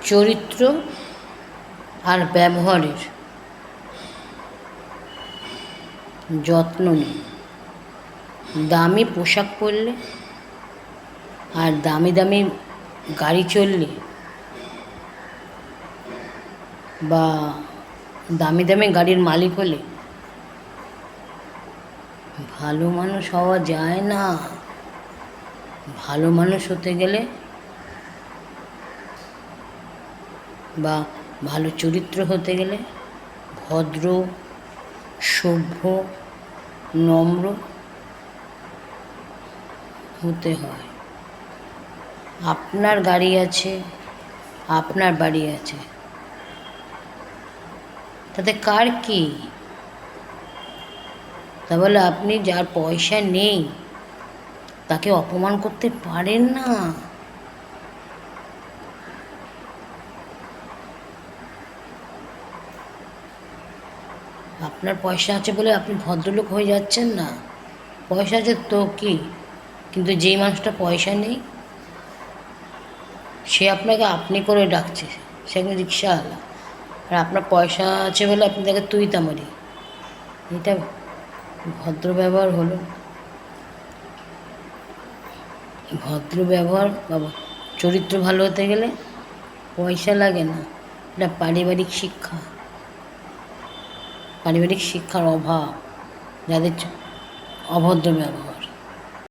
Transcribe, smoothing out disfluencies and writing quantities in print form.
চরিত্র আর ব্যবহারের যত্ন নিন। দামি পোশাক পরলে আর দামি দামি গাড়ি চললে বা দামি দামি গাড়ির মালিক হলে ভালো মানুষ হওয়া যায় না। ভালো মানুষ হতে গেলে বা ভালো চরিত্র হতে গেলে ভদ্র, সভ্য, নম্র হতে হয়। আপনার গাড়ি আছে, আপনার বাড়ি আছে, তাতে কার কি? তা বলে আপনি যার পয়সা নেই তাকে অপমান করতে পারেন না। আপনার পয়সা আছে বলে আপনি ভদ্রলোক হয়ে যাচ্ছেন না। পয়সা আছে তো কি, কিন্তু যেই মানুষটা পয়সা নেই সে আপনাকে আপনি করে ডাকছে, সে একজন রিক্সাওয়ালা, আর আপনার পয়সা আছে বলে আপনি তাকে তুই তামারি। এটা ভদ্র ব্যবহার হলো? ভদ্র ব্যবহার বাবা, চরিত্র ভালো হতে গেলে পয়সা লাগে না। এটা পারিবারিক শিক্ষা, পারিবারিক শিক্ষার অভাব, যাদের অভদ্র ব্যবহার।